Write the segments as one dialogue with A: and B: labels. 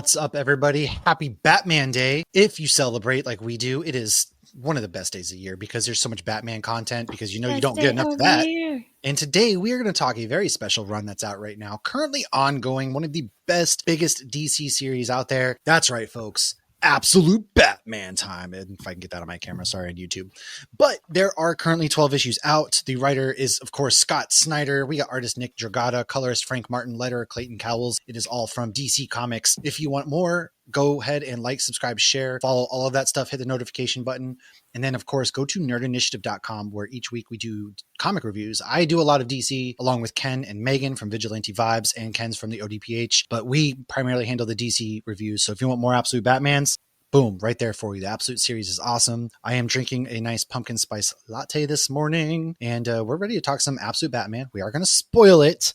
A: What's up, everybody? Happy Batman Day. If you celebrate like we do, it is one of the best days of the year because there's so much Batman content because you don't get enough of that. And today we are going to talk a very special run that's out right now, currently ongoing, one of the best, biggest DC series out there. That's right, folks. Absolute Batman time. And if I can get that on my camera, sorry, on YouTube. But there are currently 12 issues out. The writer is, of course, Scott Snyder. We got artist Nick Dragotta, colorist Frank Martin, letterer Clayton Cowles. It is all from DC Comics. If you want more, go ahead and like, subscribe, share, follow all of that stuff, hit the notification button. And then, of course, go to nerdinitiative.com where each week we do comic reviews. I do a lot of DC along with Ken and Megan from Vigilante Vibes, and Ken's from the ODPH, but we primarily handle the DC reviews. So if you want more Absolute Batmans, boom, right there for you. The Absolute series is awesome. I am drinking a nice pumpkin spice latte this morning, and we're ready to talk some Absolute Batman. We are going to spoil it.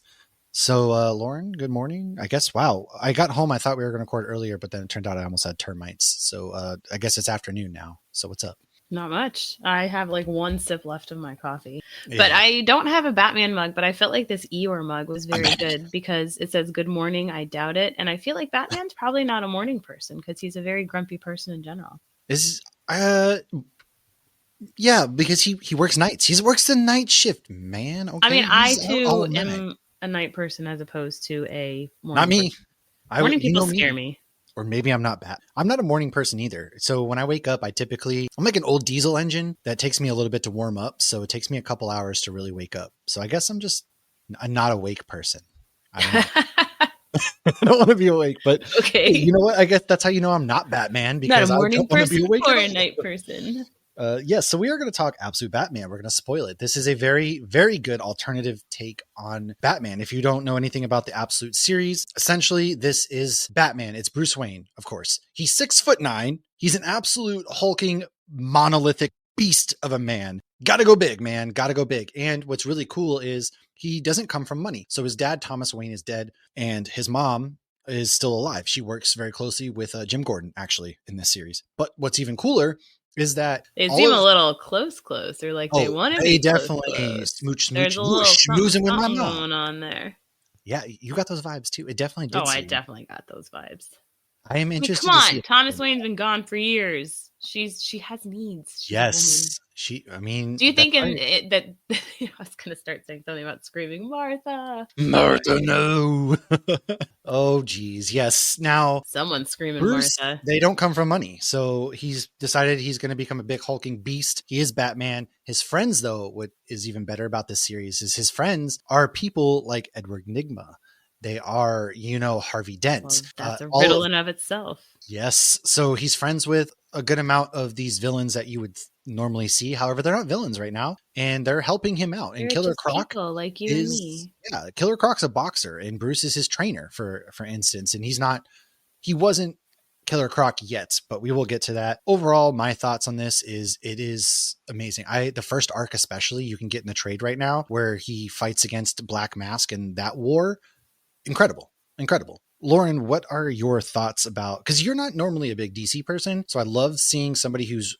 A: So, Lauren, good morning. I guess, wow, I got home. I thought we were going to record earlier, but then it turned out I almost had termites. So I guess it's afternoon now. So what's up?
B: Not much. I have like one sip left of my coffee, but I don't have a Batman mug, but I felt like this Eeyore mug was very good because it says good morning. I doubt it. And I feel like Batman's probably not a morning person because he's a very grumpy person in general.
A: Yeah, because he works nights. He works the night shift, man. Okay,
B: I mean, I too am a night person as opposed to a morning
A: Not me.
B: Person. Morning people scare me.
A: Or maybe I'm not bad. I'm not a morning person either. So when I wake up, I'm like an old diesel engine that takes me a little bit to warm up. So it takes me a couple hours to really wake up. So I guess I'm just a not awake person. I don't want to be awake, but
B: okay.
A: Hey, you know what? I guess that's how you know I'm not Batman, because
B: not a morning
A: I don't want to be awake
B: or a night person.
A: Yes, so we are going to talk Absolute Batman. We're going to spoil it. This is a very, very good alternative take on Batman. If you don't know anything about the Absolute series, essentially this is Batman. It's Bruce Wayne, of course. He's 6'9". He's an absolute hulking, monolithic beast of a man. Gotta go big, man. Gotta go big. And what's really cool is he doesn't come from money. So his dad, Thomas Wayne, is dead, and his mom is still alive. She works very closely with Jim Gordon, actually, in this series. But what's even cooler is that
B: they seem a little close. They're like they want to be
A: definitely
B: close.
A: smooch,
B: There's a little
A: schmoozing with my mom
B: going on there.
A: Yeah, you got those vibes too. It definitely did.
B: I definitely got those vibes.
A: I am interested.
B: Come on, Thomas Wayne's been gone for years. She has needs. She's
A: yes, she. I mean,
B: do you think that I was going to start saying something about screaming, Martha?
A: No. Oh, geez, yes. Now
B: someone's screaming,
A: Bruce,
B: Martha.
A: They don't come from money, so he's decided he's going to become a big hulking beast. He is Batman. His friends, though, what is even better about this series is his friends are people like Edward Nygma. They are, Harvey Dent.
B: Well, that's a riddle in of itself.
A: Yes. So he's friends with a good amount of these villains that you would normally see. However, they're not villains right now, and they're helping him out. And Killer Croc
B: like you and me.
A: Yeah, Killer Croc's a boxer, and Bruce is his trainer, for instance. And he wasn't Killer Croc yet, but we will get to that. Overall, my thoughts on this is it is amazing. The first arc especially, you can get in the trade right now, where he fights against Black Mask and that war. Incredible. Lauren, what are your thoughts about, because you're not normally a big DC person, so I love seeing somebody who's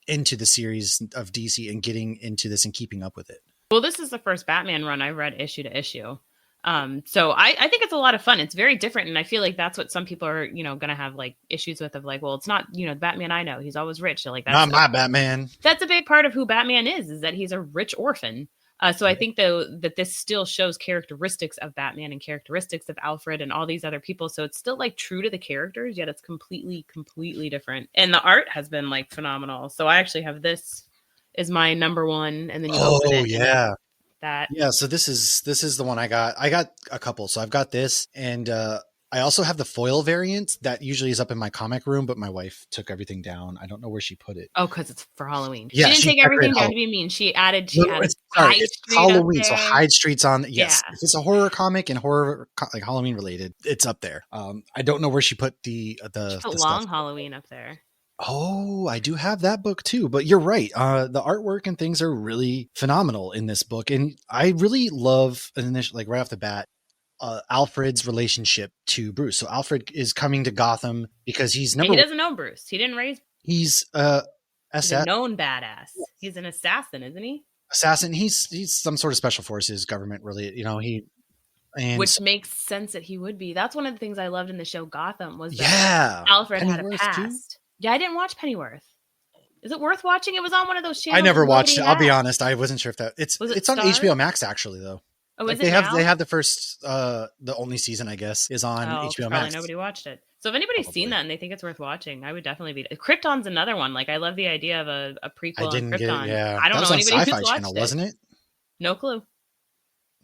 A: into the series of DC and getting into this and keeping up with it.
B: Well, this is the first Batman run I've read issue to issue. So I think it's a lot of fun. It's very different. And I feel like that's what some people are, going to have like issues with, of like, well, it's not, the Batman I know. He's always rich. So like, that's
A: not my Batman.
B: That's a big part of who Batman is that he's a rich orphan. So I think, though, that this still shows characteristics of Batman and characteristics of Alfred and all these other people. So it's still like true to the characters, yet it's completely different. And the art has been like phenomenal. So I actually have this is my number one. And then you open it.
A: Yeah.
B: Yeah.
A: So this is the one I got. I got a couple. So I've got this, and I also have the foil variant that usually is up in my comic room, but my wife took everything down. I don't know where she put it.
B: Oh, because it's for Halloween.
A: Yeah,
B: she didn't take everything down to be mean. She added
A: it's Halloween, so Hyde Street's on. Yes, yeah. If it's a horror comic and horror like Halloween related, it's up there. I don't know where she put the
B: long Halloween up there.
A: Oh, I do have that book too, but you're right. The artwork and things are really phenomenal in this book, and I really love like right off the bat. Alfred's relationship to Bruce. So Alfred is coming to Gotham because he
B: doesn't know Bruce. He didn't raise.
A: He's
B: he's a known badass. He's an assassin, isn't he?
A: Assassin. He's some sort of special forces government related. And
B: which makes sense that he would be. That's one of the things I loved in the show Gotham was that
A: yeah,
B: Alfred had a
A: Pennyworth too.
B: past. Yeah, I didn't watch Pennyworth. Is it worth watching? It was on one of those
A: I
B: channels that
A: never watched
B: nobody
A: it. I'll be
B: had.
A: honest. I wasn't sure if that
B: Was it
A: it's on
B: Stars?
A: HBO Max actually though.
B: Oh,
A: Like
B: is it now?
A: they have the first the only season I guess is on HBO
B: probably
A: Max.
B: nobody watched it. So if anybody's seen that and they think it's worth watching, I would definitely be. Krypton's another one. Like I love the idea of a prequel on Krypton.
A: Get it. Yeah,
B: I don't
A: that was
B: know
A: on
B: anybody who's
A: Sci-Fi
B: watched
A: Channel,
B: it.
A: wasn't it?
B: No clue.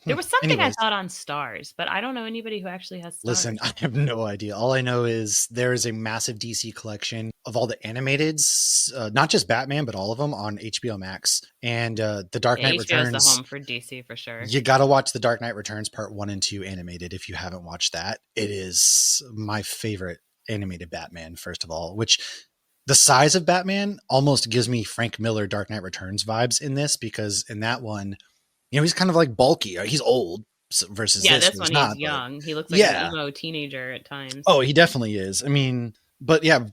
B: There was something
A: Anyways.
B: I thought on Stars, but I don't know anybody who actually has Stars.
A: Listen, I have no idea. All I know is there is a massive DC collection of all the animateds, not just Batman, but all of them on HBO Max. And The Dark Knight Returns.
B: HBO is the home for DC for sure.
A: You got to watch The Dark Knight Returns Part 1 and 2 animated if you haven't watched that. It is my favorite animated Batman, first of all, which the size of Batman almost gives me Frank Miller Dark Knight Returns vibes in this, because in that one, you know, he's kind of like bulky. He's old versus
B: this one he's young. He looks like an emo teenager at times.
A: Oh, he definitely is. I mean, but yeah,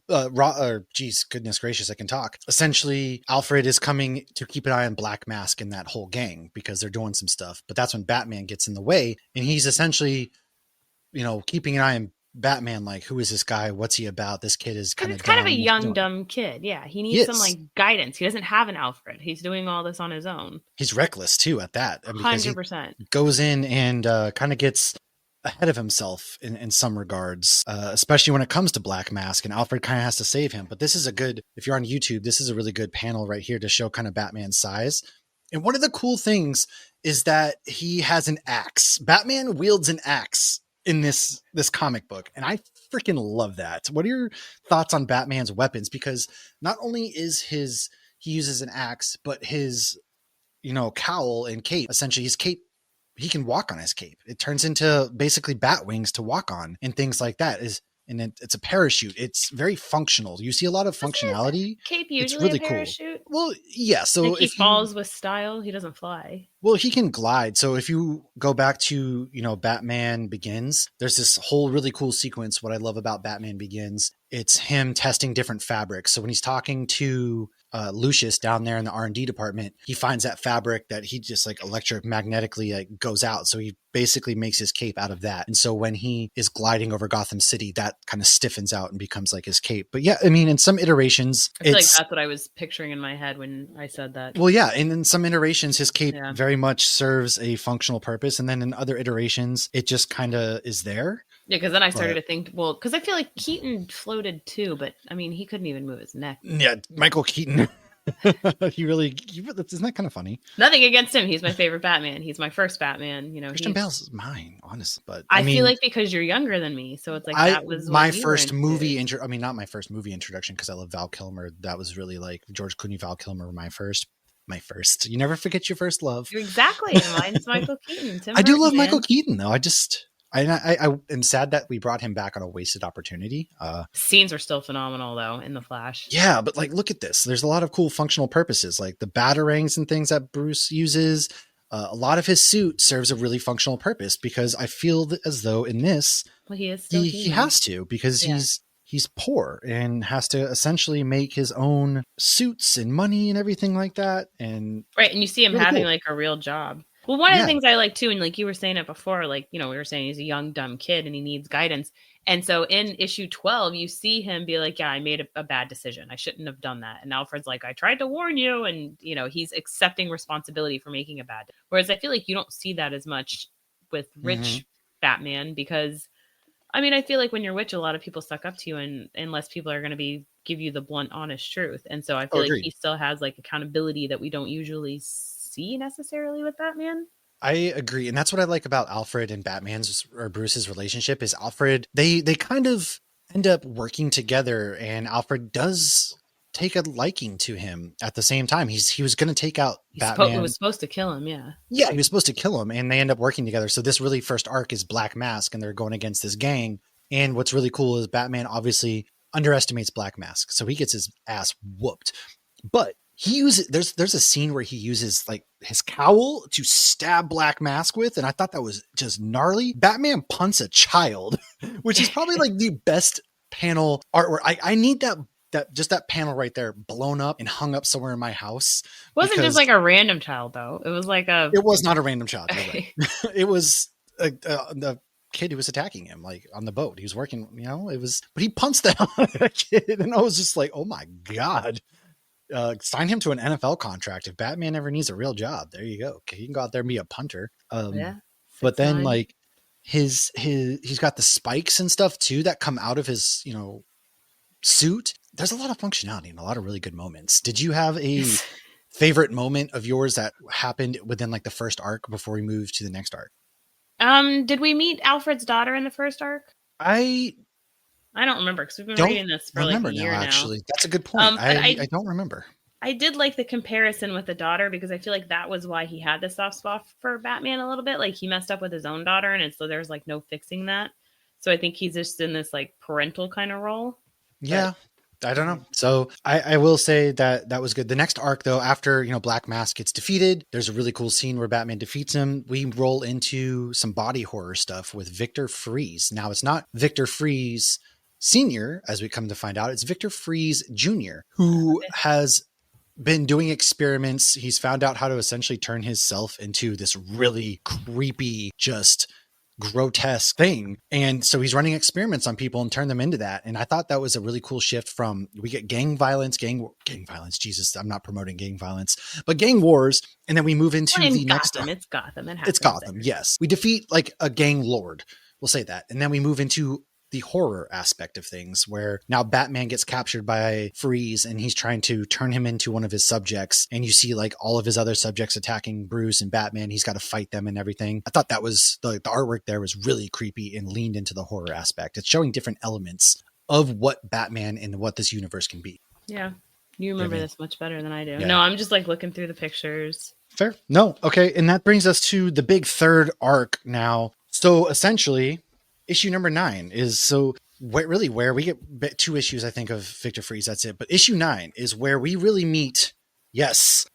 A: geez, goodness gracious, I can talk. Essentially, Alfred is coming to keep an eye on Black Mask and that whole gang because they're doing some stuff. But that's when Batman gets in the way, and he's essentially, you know, keeping an eye on Batman, like, who is this guy? What's he about? This kid is kind of
B: a young, dumb kid. Yeah, he needs some like guidance. He doesn't have an Alfred. He's doing all this on his own.
A: He's reckless too at that.
B: 100%.
A: He goes in and kind of gets ahead of himself in some regards, especially when it comes to Black Mask, and Alfred kind of has to save him. But this is if you're on YouTube, this is a really good panel right here to show kind of Batman's size. And one of the cool things is that he has an axe. Batman wields an axe in this comic book, and I freaking love that. What are your thoughts on Batman's weapons? Because not only is he uses an axe, but his, you know, cowl and cape, essentially his cape, he can walk on his cape. It turns into basically bat wings to walk on and things like that. And it's a parachute. It's very functional. You see a lot of functionality.
B: Cape usually it's really a parachute? Cool.
A: Well, yeah. So
B: like if he falls with style, he doesn't fly.
A: Well, he can glide. So if you go back to, you know, Batman Begins, there's this whole really cool sequence. What I love about Batman Begins, it's him testing different fabrics. So when he's talking to Lucius down there in the R&D department, he finds that fabric that he just like electromagnetically like goes out. So he basically makes his cape out of that. And so when he is gliding over Gotham City, that kind of stiffens out and becomes like his cape. But yeah, I mean, in some iterations,
B: I feel like that's what I was picturing in my head when I said that.
A: Well, yeah. And in some iterations, his cape very much serves a functional purpose. And then in other iterations, it just kind of is there.
B: Yeah, because then I started to think, well, because I feel like Keaton floated too, but I mean, he couldn't even move his neck.
A: Yeah, Michael Keaton. Isn't that kind of funny?
B: Nothing against him. He's my favorite Batman. He's my first Batman. You know,
A: Christian Bale's mine, honestly. But
B: I mean, feel like because you're younger than me, so it's like that was
A: my first movie. Not my first movie introduction because I love Val Kilmer. That was really like George Clooney, Val Kilmer were my first. You never forget your first love.
B: Exactly. Mine's Michael Keaton.
A: I do love Michael Keaton though. I am sad that we brought him back on a wasted opportunity.
B: Scenes are still phenomenal though in The Flash.
A: Yeah, but like, look at this. There's a lot of cool functional purposes, like the batarangs and things that Bruce uses. A lot of his suit serves a really functional purpose because I feel as though in this,
B: he is still
A: he has to because he's poor and has to essentially make his own suits and money and everything like that. And
B: right, and you see him having like a real job. Well, one of the things I like too, and like you were saying it before, like, you know, we were saying he's a young, dumb kid and he needs guidance. And so in issue 12, you see him be like, yeah, I made a bad decision. I shouldn't have done that. And Alfred's like, I tried to warn you. And, you know, he's accepting responsibility for making a bad. Whereas I feel like you don't see that as much with rich Batman because, I mean, I feel like when you're rich, a lot of people suck up to you and unless people are going to give you the blunt, honest truth. And so I feel like he still has like accountability that we don't usually see necessarily with Batman.
A: I agree. And that's what I like about Alfred and Batman's or Bruce's relationship is Alfred, they kind of end up working together and Alfred does take a liking to him at the same time. He was going to take out Batman.
B: He was supposed to kill him. Yeah.
A: Yeah. He was supposed to kill him and they end up working together. So this really first arc is Black Mask and they're going against this gang. And what's really cool is Batman obviously underestimates Black Mask. So he gets his ass whooped, but he uses there's a scene where he uses like his cowl to stab Black Mask with, and I thought that was just gnarly. Batman punts a child, which is probably like the best panel artwork. I need that panel right there blown up and hung up somewhere in my house.
B: It wasn't just like a random child though. It was like
A: it was not a random child. Right. It was the kid who was attacking him, like on the boat. He was working, but he punched the hell out of that kid. And I was just like, oh my God. Sign him to an NFL contract. If Batman ever needs a real job, there you go. He can go out there and be a punter.
B: Yeah.
A: But then like he's got the spikes and stuff too that come out of his, suit. There's a lot of functionality and a lot of really good moments. Did you have a favorite moment of yours that happened within like the first arc before we move to the next arc?
B: Did we meet Alfred's daughter in the first arc?
A: I
B: don't remember because we've been reading this for like a year now.
A: Actually, that's a good point. I don't remember.
B: I did like the comparison with the daughter because I feel like that was why he had the soft spot for Batman a little bit. Like he messed up with his own daughter, and so there's like no fixing that. So I think he's just in this like parental kind of role.
A: Yeah. I don't know. So I will say that was good. The next arc, though, after, Black Mask gets defeated, there's a really cool scene where Batman defeats him. We roll into some body horror stuff with Victor Fries. Now, it's not Victor Fries Sr., as we come to find out. It's Victor Fries Jr., who has been doing experiments. He's found out how to essentially turn himself into this really creepy, just grotesque thing. And so he's running experiments on people and turn them into that. And I thought that was a really cool shift from, we get gang violence. Jesus, I'm not promoting gang violence, but gang wars. And then we move into the next.
B: It's Gotham.
A: It's Gotham. Yes. We defeat like a gang lord. We'll say that. And then we move into the horror aspect of things where now Batman gets captured by Freeze and he's trying to turn him into one of his subjects. And you see like all of his other subjects attacking Bruce and Batman. He's got to fight them and everything. I thought that was the artwork there was really creepy and leaned into the horror aspect. It's showing different elements of what Batman and what this universe can be.
B: Yeah. You remember this much better than I do. Yeah. No, I'm just like looking through the pictures.
A: Fair. No. Okay. And that brings us to the big third arc now. So essentially, issue number 9 is where we get 2 issues, I think, of Victor Fries. That's it. But issue 9 is where we really meet,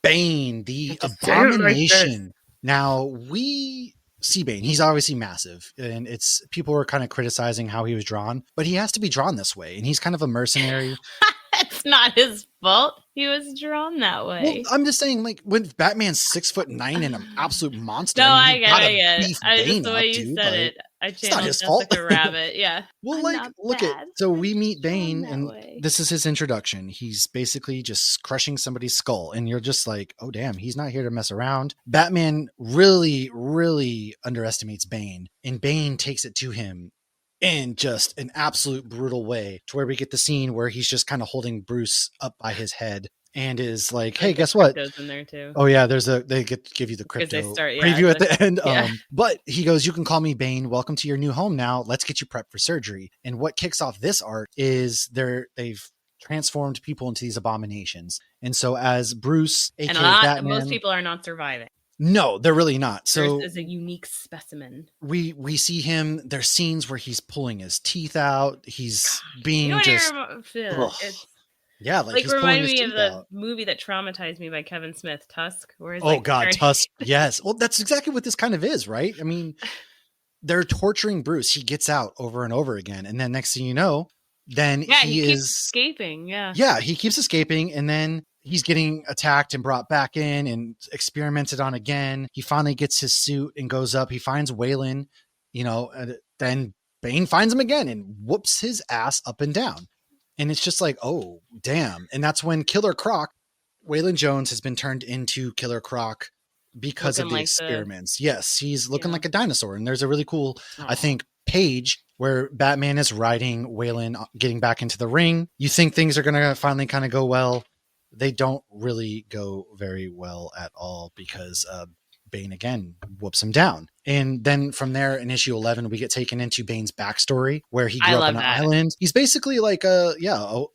A: Bane, the Abomination. Like now we see Bane. He's obviously massive, and people were kind of criticizing how he was drawn, but he has to be drawn this way, and he's kind of a mercenary.
B: It's not his fault. He was drawn that way.
A: Well, I'm just saying, like, when Batman's 6'9" and an absolute monster.
B: No, I get it. I just the way you said it. I channeled Jessica Rabbit. Yeah.
A: Well, like, look at, so we meet Bane and this is his introduction. He's basically just crushing somebody's skull. And you're just like, oh, damn, he's not here to mess around. Batman really, really underestimates Bane, and Bane takes it to him in just an absolute brutal way, to where we get the scene where he's just kind of holding Bruce up by his head and is like, hey, guess what?
B: In there too.
A: Oh yeah, they give you the crypto preview at the end. Yeah. But he goes, you can call me Bane. Welcome to your new home now. Let's get you prepped for surgery. And what kicks off this arc is they've transformed people into these abominations. And so as Bruce, aka Batman,
B: most people are not surviving.
A: No, they're really not. So
B: is a unique specimen.
A: We see him. There's scenes where he's pulling his teeth out. He's being yeah, like
B: remind me of the movie that traumatized me by Kevin Smith, Tusk. Where
A: Tusk. Yes. Well, that's exactly what this kind of is, right? I mean, they're torturing Bruce. He gets out over and over again, and then next thing you know, then he keeps
B: escaping.
A: Yeah, he keeps escaping, and then he's getting attacked and brought back in and experimented on again. He finally gets his suit and goes up. He finds Waylon, and then Bane finds him again and whoops his ass up and down. And it's just like, oh, damn. And that's when Killer Croc, Waylon Jones, has been turned into Killer Croc because of the experiments. Yes, he's looking like a dinosaur. And there's a really cool, I think, page where Batman is riding Waylon, getting back into the ring. You think things are going to finally kind of go well. They don't really go very well at all because Bane again whoops him down. And then from there in issue 11, we get taken into Bane's backstory where he grew up on an island. He's basically like a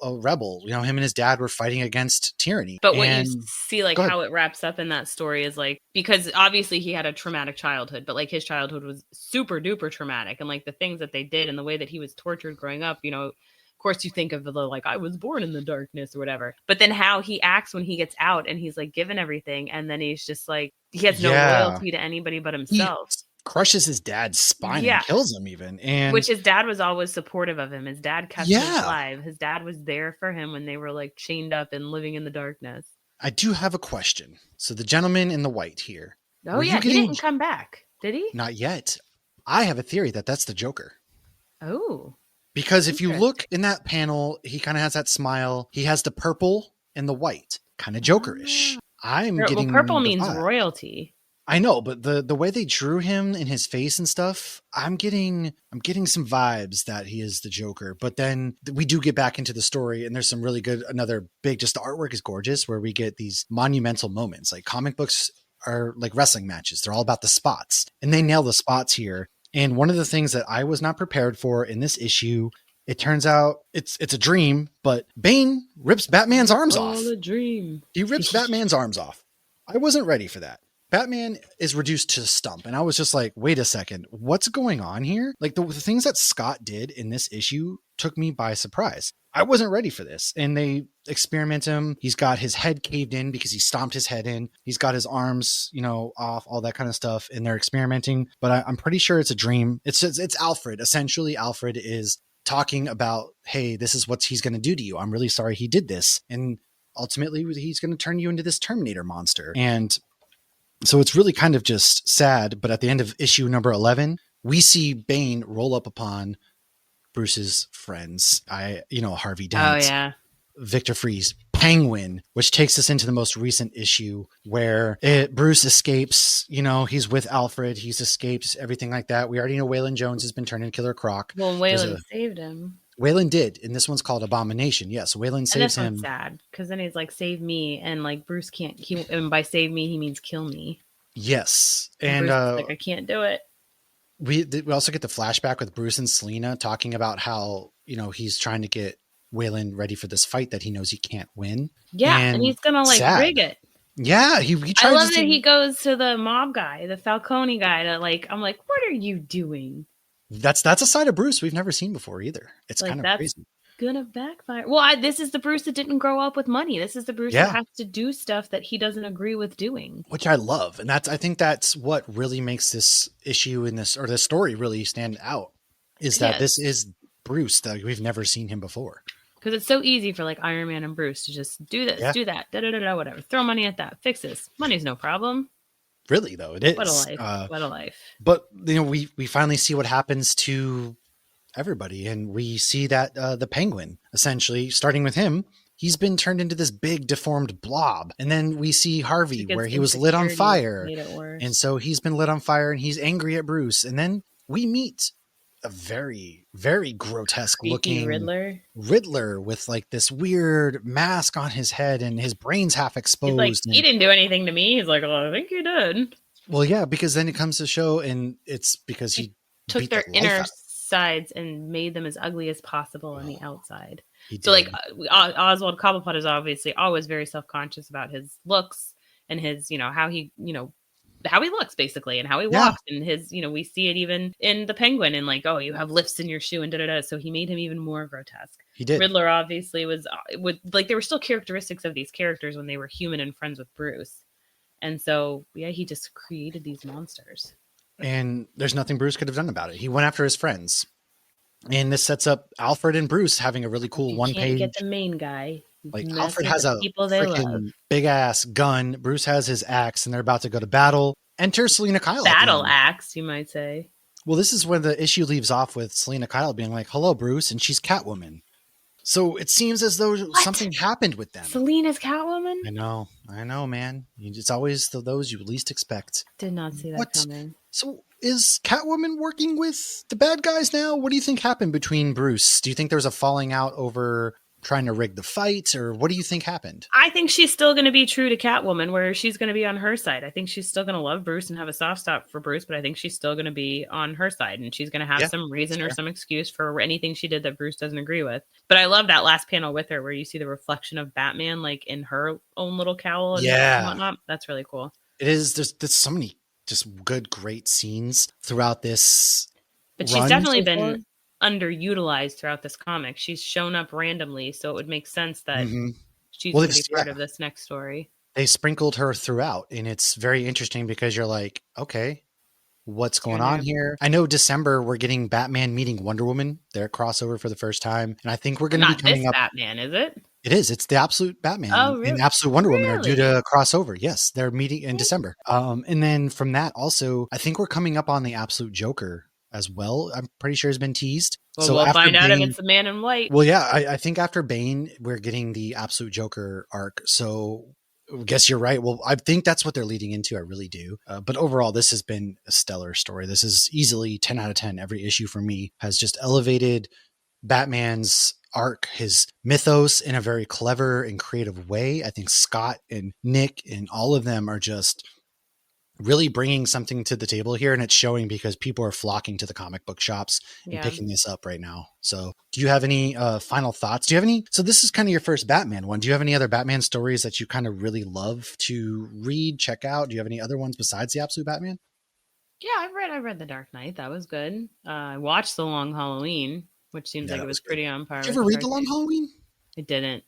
A: rebel. Him and his dad were fighting against tyranny.
B: But what you see, like how it wraps up in that story is like, because obviously he had a traumatic childhood, but like his childhood was super duper traumatic. And like the things that they did and the way that he was tortured growing up, of course you think of the like, I was born in the darkness or whatever, but then how he acts when he gets out and he's like given everything. And then he's just like, he has no loyalty to anybody but himself. He
A: crushes his dad's spine and kills him even. And
B: which his dad was always supportive of him. His dad kept him alive. His dad was there for him when they were like chained up and living in the darkness.
A: I do have a question. So the gentleman in the white here.
B: Oh yeah. He didn't come back. Did he?
A: Not yet. I have a theory that that's the Joker.
B: Oh.
A: Because if you look in that panel, he kind of has that smile. He has the purple and the white, kind of Joker-ish. I'm getting
B: purple
A: the
B: means
A: vibe.
B: royalty.
A: I know, but the way they drew him in his face and stuff, I'm getting some vibes that he is the Joker. But then we do get back into the story, and there's some really good, another big, just the artwork is gorgeous, where we get these monumental moments. Like comic books are like wrestling matches. They're all about the spots, and they nail the spots here. And one of the things that I was not prepared for in this issue, it turns out it's a dream, but Bane rips Batman's arms off.
B: A dream.
A: He rips Batman's arms off. I wasn't ready for that. Batman is reduced to a stump. And I was just like, wait a second, what's going on here? Like the things that Scott did in this issue took me by surprise. I wasn't ready for this. And they experiment him. He's got his head caved in because he stomped his head in. He's got his arms, off, all that kind of stuff. And they're experimenting. But I'm pretty sure it's a dream. It's Alfred. Essentially, Alfred is talking about, hey, this is what he's going to do to you. I'm really sorry he did this. And ultimately, he's going to turn you into this Terminator monster. And so it's really kind of just sad. But at the end of issue number 11, we see Bane roll up upon Bruce's friends. Harvey Dent.
B: Oh, yeah.
A: Victor Freeze, Penguin, which takes us into the most recent issue where Bruce escapes. He's with Alfred. He's escaped, everything like that. We already know Waylon Jones has been turned into Killer Croc.
B: Well, Waylon saved him.
A: Waylon did, and this one's called Abomination. Yes, Waylon saves him.
B: And this one's sad, because then he's like, save me, and like Bruce can't, and by save me, he means kill me.
A: Yes,
B: and Bruce I can't do it.
A: We also get the flashback with Bruce and Selena talking about how, he's trying to get Waylon ready for this fight that he knows he can't win.
B: Yeah, and he's gonna rig it.
A: Yeah, he tries.
B: I love that he goes to the mob guy, the Falcone guy, to I'm like, what are you doing?
A: That's a side of Bruce we've never seen before either. It's kind of crazy.
B: Gonna backfire. Well, this is the Bruce that didn't grow up with money. This is the Bruce that has to do stuff that he doesn't agree with doing,
A: which I love, and I think that's what really makes this issue this story really stand out. Is that this is Bruce that we've never seen him before.
B: Because it's so easy for Iron Man and Bruce to just do this, do that, whatever. Throw money at that. Fix this. Money's no problem.
A: Really, though, it is.
B: What a life. What a life.
A: But, we finally see what happens to everybody. And we see that the Penguin, essentially, starting with him, he's been turned into this big deformed blob. And then we see Harvey where he was lit on fire. And so he's been lit on fire and he's angry at Bruce. And then we meet a very, very grotesque looking Riddler with this weird mask on his head and his brain's half exposed.
B: He didn't do anything to me. He's like, I think you did.
A: Well, yeah, because then it comes to show, and it's because he
B: took their inner sides and made them as ugly as possible on the outside. So Oswald Cobblepot is obviously always very self-conscious about his looks and his, how he looks basically and how he walks and his, we see it even in the Penguin and you have lifts in your shoe and da-da-da. So he made him even more grotesque.
A: He did.
B: Riddler obviously was there were still characteristics of these characters when they were human and friends with Bruce. And so, he just created these monsters. And
A: there's nothing Bruce could have done about it. He went after his friends. And this sets up Alfred and Bruce having a really cool one-page.
B: Get the main guy.
A: Alfred has a freaking big-ass gun. Bruce has his axe, and they're about to go to battle. Enter Selena Kyle.
B: Battle axe, you might say.
A: Well, this is when the issue leaves off with Selena Kyle being like, hello, Bruce, and she's Catwoman. So it seems as though something happened with them.
B: Selena's Catwoman?
A: I know, man. It's always those you least expect.
B: Did not see that coming.
A: So is Catwoman working with the bad guys now? What do you think happened between Bruce? Do you think there's a falling out over trying to rig the fight, or what do you think happened?
B: I think she's still going to be true to Catwoman, where she's going to be on her side. I think she's still going to love Bruce and have a soft spot for Bruce, but I think she's still going to be on her side, and she's going to have some reason or some excuse for anything she did that Bruce doesn't agree with. But I love that last panel with her where you see the reflection of Batman in her own little cowl and whatnot. That's really cool.
A: It is. There's so many just good, great scenes throughout this.
B: But she's definitely been underutilized throughout this comic. She's shown up randomly, so it would make sense that she's going to be part of this next story. They
A: sprinkled her throughout, and it's very interesting because you're like, okay, what's going on here? I know December we're getting Batman meeting Wonder Woman, their crossover for the first time, and I think we're going to be coming up.
B: Batman, is it?
A: It is. It's the Absolute Batman and Absolute Wonder Woman are due to crossover. Yes, they're meeting in December. And then from that also, I think we're coming up on the Absolute Joker as well. I'm pretty sure has been teased.
B: Well,
A: So
B: we'll
A: after
B: find out if
A: Bane,
B: it's the Man in White.
A: well, yeah, I think after Bane, we're getting the Absolute Joker arc. So I guess you're right. Well, I think that's what they're leading into. I really do. But overall, this has been a stellar story. This is easily 10 out of 10. Every issue for me has just elevated Batman's arc, his mythos in a very clever and creative way. I think Scott and Nick and all of them are just really bringing something to the table here, and it's showing because people are flocking to the comic book shops and picking this up right now. So do you have any final thoughts? Do you have any, so this is kind of your first Batman one. Do you have any other Batman stories that you kind of really love to read, check out? Do you have any other ones besides the Absolute Batman?
B: Yeah, I read The Dark Knight. That was good. I watched The Long Halloween, which seems like it was pretty on par.
A: Did you ever read The Long Halloween?
B: I didn't.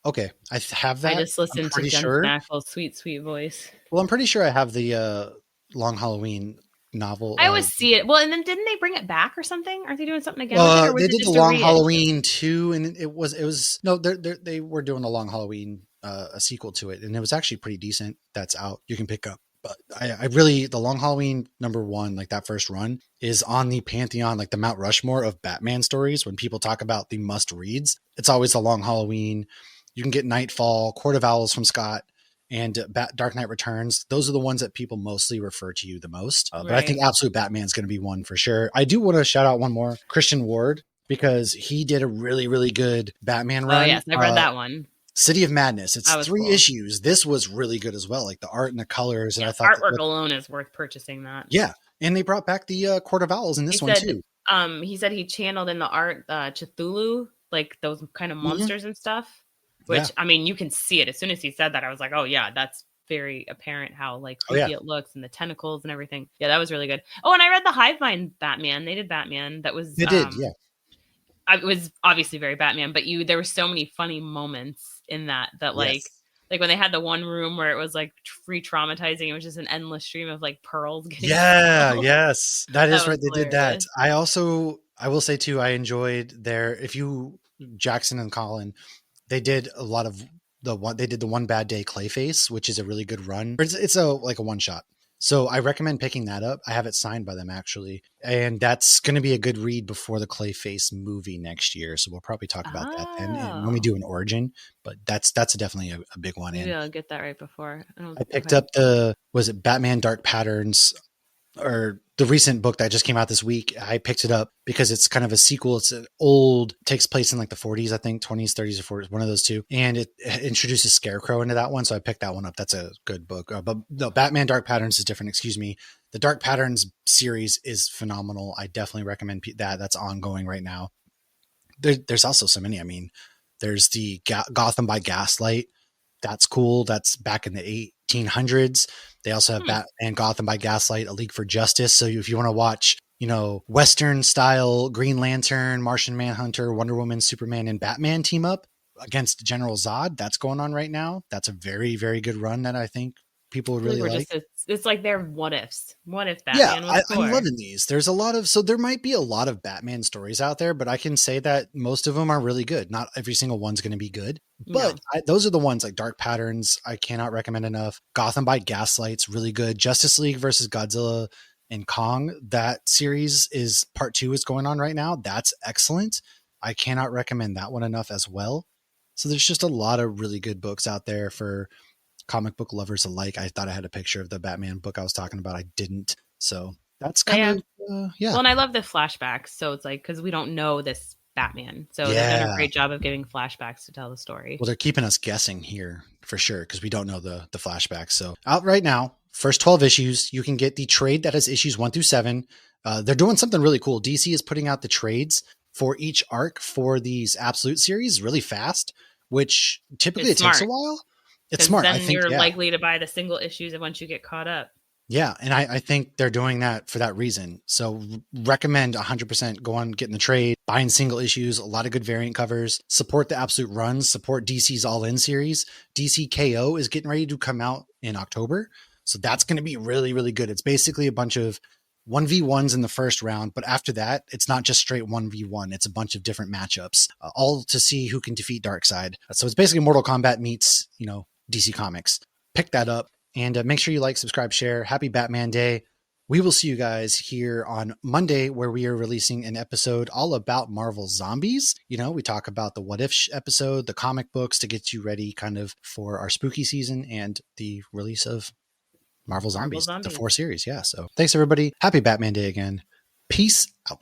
A: Okay, I have that.
B: I just listened to Jen Snackle's sweet, sweet voice.
A: Well, I'm pretty sure I have the Long Halloween novel.
B: I always see it. Well, and then didn't they bring it back or something? Aren't they doing something again?
A: They did the Long Halloween 2, and it was no, they were doing the Long Halloween a sequel to it, and it was actually pretty decent. That's out. You can pick up. But I really, the Long Halloween #1, like that first run, is on the pantheon, like the Mount Rushmore of Batman stories. When people talk about the must reads, it's always the Long Halloween. You can get Nightfall, Court of Owls from Scott, and Dark Knight Returns. Those are the ones that people mostly refer to you the most. But I think Absolute Batman is going to be one for sure. I do want to shout out one more, Christian Ward, because he did a really, really good Batman run.
B: Oh, yes. I read that one.
A: City of Madness. It's 3 issues. This was really good as well. Like the art and the colors. And I thought
B: artwork alone is worth purchasing that.
A: Yeah. And they brought back the Court of Owls in this one too.
B: He said he channeled in the art Cthulhu, like those kind of monsters and stuff. Which, I mean, you can see it. As soon as he said that, I was like, oh, yeah, that's very apparent how like creepy it looks and the tentacles and everything. Yeah, that was really good. Oh, and I read the Hive Mind Batman. They did Batman. That was... They did, yeah. It was obviously very Batman, but there were so many funny moments in that like when they had the one room where it was like re-traumatizing, it was just an endless stream of like pearls getting
A: yes, that is right. They did that. I will say too, I enjoyed Jackson and Colin, they did a lot of they did the One Bad Day Clayface, which is a really good run. It's a one shot. So I recommend picking that up. I have it signed by them actually. And that's going to be a good read before the Clayface movie next year. So we'll probably talk about that then when we do an origin, but that's definitely a big one.
B: Maybe I'll get that right before.
A: I picked up was it Batman Dark Patterns, or the recent book that just came out this week. I picked it up because it's kind of a sequel. It's takes place in like the 40s, I think 20s, 30s or 40s, one of those two. And it introduces Scarecrow into that one. So I picked that one up. That's a good book. But no, Batman Dark Patterns is different. Excuse me. The Dark Patterns series is phenomenal. I definitely recommend that. That's ongoing right now. There's also so many. I mean, there's the Gotham by Gaslight. That's cool. That's back in the 1800s. They also have Batman Gotham by Gaslight, A League for Justice. So if you want to watch, Western style Green Lantern, Martian Manhunter, Wonder Woman, Superman, and Batman team up against General Zod, that's going on right now. That's a very, very good run that I think people would really like.
B: It's like their what ifs. What if Batman was
A: I'm loving these. There's a lot of, so there might be a lot of Batman stories out there, but I can say that most of them are really good. Not every single one's going to be good, but those are the ones like Dark Patterns. I cannot recommend enough. Gotham by Gaslight's really good. Justice League versus Godzilla and Kong. That series is part 2 is going on right now. That's excellent. I cannot recommend that one enough as well. So there's just a lot of really good books out there for comic book lovers alike. I thought I had a picture of the Batman book I was talking about. I didn't. So that's kind of,
B: Well, and I love the flashbacks. So it's like, because we don't know this Batman. So they've done a great job of giving flashbacks to tell the story.
A: Well, they're keeping us guessing here for sure, because we don't know the flashbacks. So out right now, first 12 issues, you can get the trade that has issues 1 through 7. They're doing something really cool. DC is putting out the trades for each arc for these Absolute series really fast, which typically it takes a while. It's smart.
B: Then you're likely to buy the single issues once you get caught up.
A: Yeah. And I think they're doing that for that reason. So recommend 100% go on getting the trade, buying single issues, a lot of good variant covers, support the Absolute runs, support DC's All In series. DC KO is getting ready to come out in October. So that's going to be really, really good. It's basically a bunch of 1v1s in the first round, but after that, it's not just straight 1v1. It's a bunch of different matchups, all to see who can defeat Darkseid. So it's basically Mortal Kombat meets, DC Comics. Pick that up and make sure you like, subscribe, share. Happy Batman Day. We will see you guys here on Monday, where we are releasing an episode all about Marvel Zombies. You know, we talk about the What If episode, the comic books to get you ready kind of for our spooky season and the release of Marvel Zombies, the 4 series. Yeah. So thanks, everybody. Happy Batman Day again. Peace out.